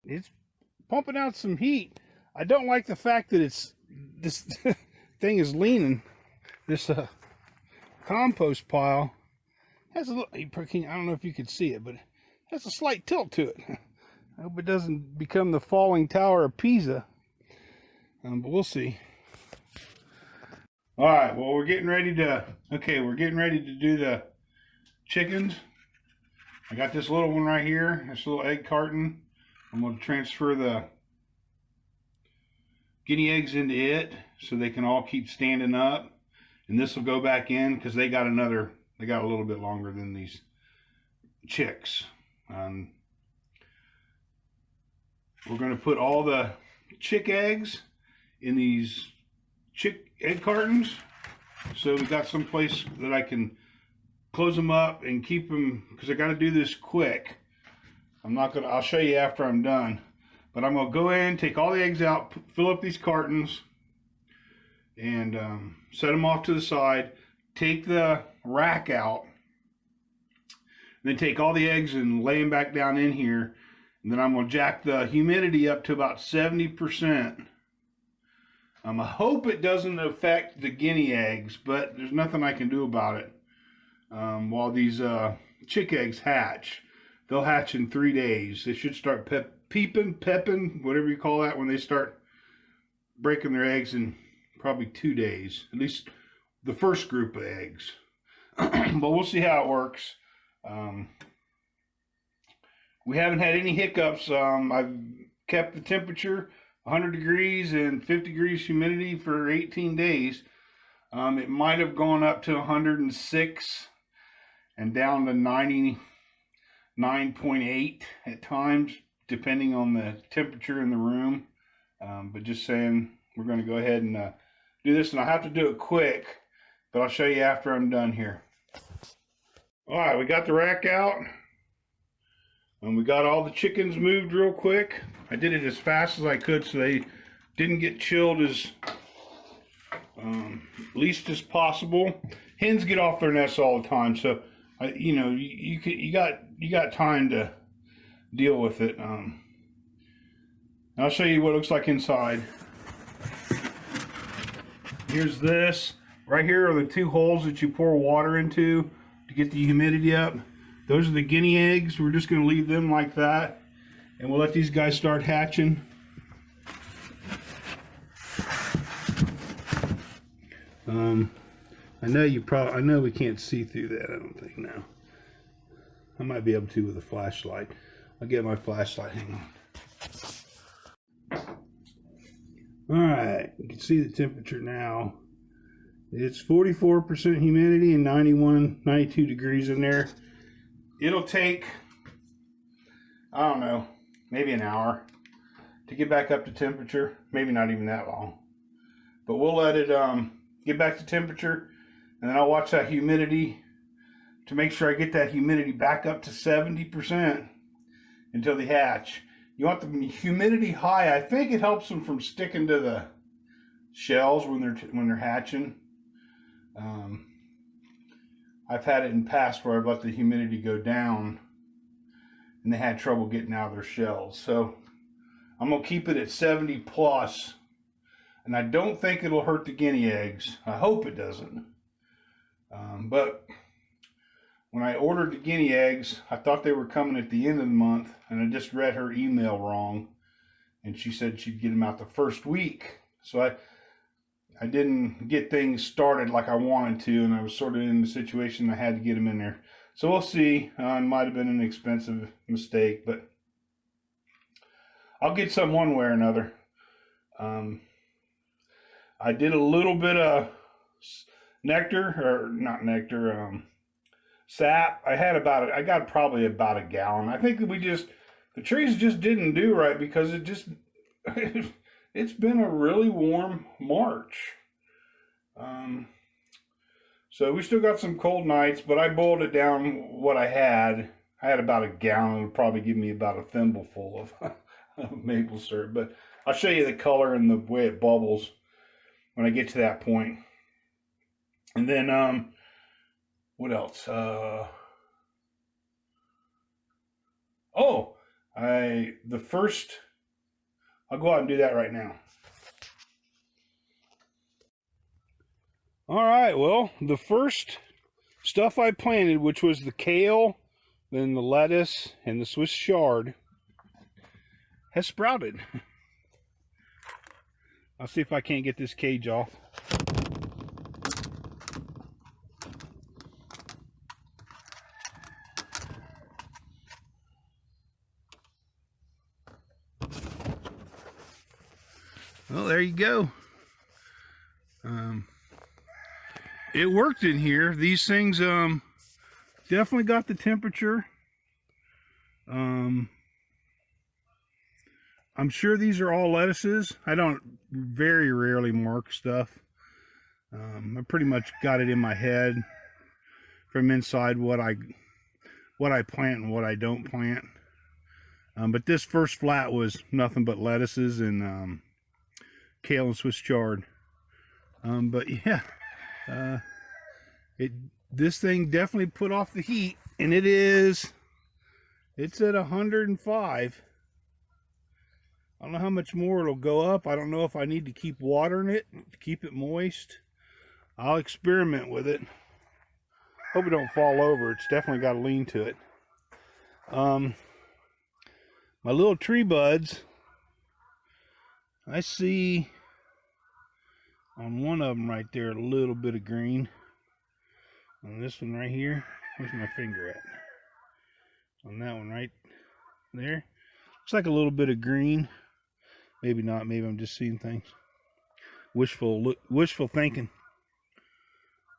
It's pumping out some heat. I don't like the fact that this thing is leaning. This compost pile has a little, I don't know if you can see it, but it has a slight tilt to it. I hope it doesn't become the falling tower of Pisa. But we'll see. All right, well, we're getting ready to do the chickens. I got this little one right here, this little egg carton. I'm going to transfer the guinea eggs into it so they can all keep standing up. And this will go back in because they got a little bit longer than these chicks. We're going to put all the chick eggs in these chick egg cartons. So we got some place that I can close them up and keep them, because I got to do this quick. I'll show you after I'm done. But I'm going to go in, take all the eggs out, fill up these cartons, and set them off to the side. Take the rack out, then take all the eggs and lay them back down in here. And then I'm going to jack the humidity up to about 70%. I hope it doesn't affect the guinea eggs, but there's nothing I can do about it. While these chick eggs hatch, they'll hatch in 3 days. They should start pepping, whatever you call that, when they start breaking their eggs in probably 2 days. At least the first group of eggs. But we'll see how it works. We haven't had any hiccups. I've kept the temperature 100 degrees and 50 degrees humidity for 18 days. It might have gone up to 106 and down to 99.8 at times, depending on the temperature in the room. But just saying, we're going to go ahead and do this, and I'll have to do it quick, but I'll show you after I'm done here. All right, we got the rack out, and we got all the chickens moved real quick. I did it as fast as I could so they didn't get chilled as least as possible. Hens get off their nests all the time, so you got time to deal with it. I'll show you what it looks like inside. Here's this. Right here are the 2 holes that you pour water into to get the humidity up. Those are the guinea eggs. We're just going to leave them like that, and we'll let these guys start hatching. I know we can't see through that, I don't think now. I might be able to with a flashlight. I'll get my flashlight, hang on. Alright, you can see the temperature now. It's 44% humidity and 92 degrees in there. It'll take, I don't know, maybe an hour to get back up to temperature. Maybe not even that long. But we'll let it get back to temperature, and then I'll watch that humidity to make sure I get that humidity back up to 70% until they hatch. You want the humidity high. I think it helps them from sticking to the shells when they're hatching. I've had it in the past where I've let the humidity go down and they had trouble getting out of their shells. So I'm going to keep it at 70 plus. And I don't think it'll hurt the guinea eggs. I hope it doesn't. But when I ordered the guinea eggs, I thought they were coming at the end of the month, and I just read her email wrong, and she said she'd get them out the first week. So I didn't get things started like I wanted to, and I was sort of in the situation I had to get them in there. So we'll see. It might have been an expensive mistake, but I'll get some one way or another. I did a little bit of sap. I got probably about a gallon. I think that the trees just didn't do right because it's been a really warm March. So we still got some cold nights, but I boiled it down what I had. I had about a gallon. It would probably give me about a thimbleful of maple syrup, but I'll show you the color and the way it bubbles when I get to that point. And then, what else? I'll go out and do that right now. All right, well, the first stuff I planted, which was the kale, then the lettuce, and the Swiss chard, has sprouted. I'll see if I can't get this cage off. Well, there you go. It worked in here. These things definitely got the temperature. I'm sure these are all lettuces. I don't very rarely mark stuff. I pretty much got it in my head from inside what I plant and what I don't plant. But this first flat was nothing but lettuces and kale and Swiss chard. But yeah, this thing definitely put off the heat, and it's at 105. I don't know how much more it'll go up. I don't know if I need to keep watering it to keep it moist. I'll experiment with it. Hope it don't fall over. It's definitely got a lean to it. My little tree buds, I see on one of them right there a little bit of green. On this one right here, where's my finger at? On that one right there, looks like a little bit of green. Maybe not. Maybe I'm just seeing things. Wishful thinking.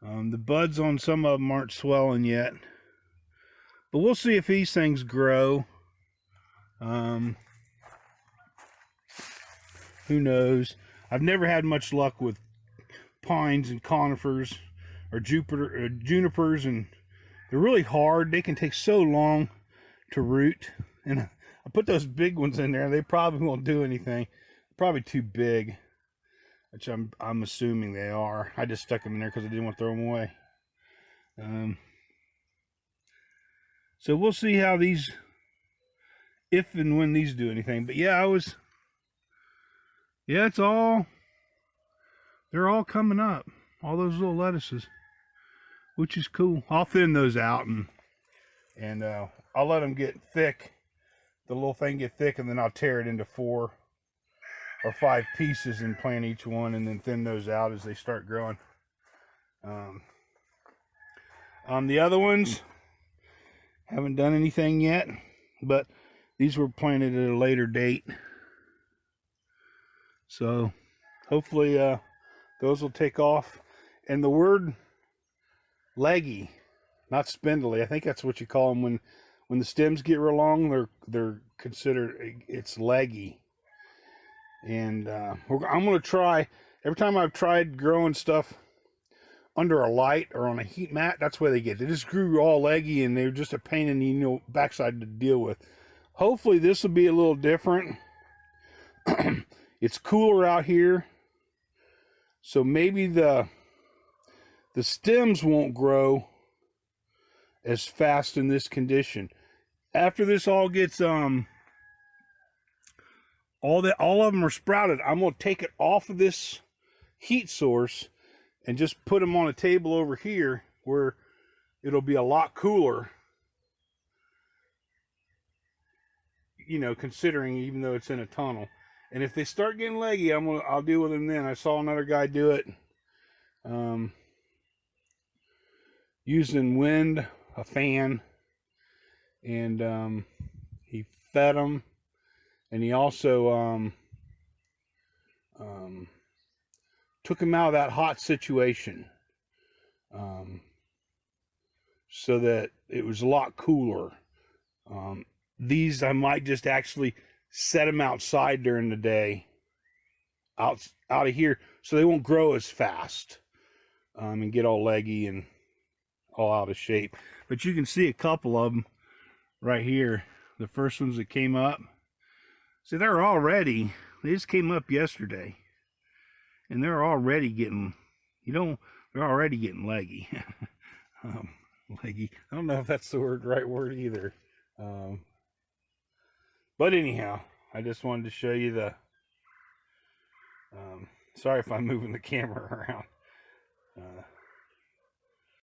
The buds on some of them aren't swelling yet, but we'll see if these things grow. Who knows? I've never had much luck with pines and conifers or junipers, and they're really hard. They can take so long to root, and I put those big ones in there. They probably won't do anything. Probably too big, which I'm assuming they are. I just stuck them in there because I didn't want to throw them away. So we'll see how these, if and when these do anything. But yeah, they're all coming up. All those little lettuces, which is cool. I'll thin those out and I'll let them get thick. The little thing get thick, and then I'll tear it into 4 or 5 pieces and plant each one, and then thin those out as they start growing. The other ones haven't done anything yet, but these were planted at a later date, so hopefully those will take off. And the word leggy, not spindly, I think that's what you call them when the stems get real long. They're considered, it's leggy. And I'm going to try, every time I've tried growing stuff under a light or on a heat mat, that's where they get. They just grew all leggy, and they're just a pain in the backside to deal with. Hopefully this will be a little different. It's cooler out here, so maybe the stems won't grow as fast in this condition. After this all gets all of them are sprouted, I'm going to take it off of this heat source and just put them on a table over here where it'll be a lot cooler, considering, even though it's in a tunnel. And if they start getting leggy, I'll deal with them then. I saw another guy do it using wind, a fan, and he fed them, and he also took him out of that hot situation, so that it was a lot cooler. These I might just actually set them outside during the day, out of here, so they won't grow as fast and get all leggy and all out of shape. But you can see a couple of them right here. The first ones that came up, see, they just came up yesterday, and they're already getting, they're already getting leggy. Leggy, I don't know if that's the right word either. But anyhow, I just wanted to show you the, sorry if I'm moving the camera around.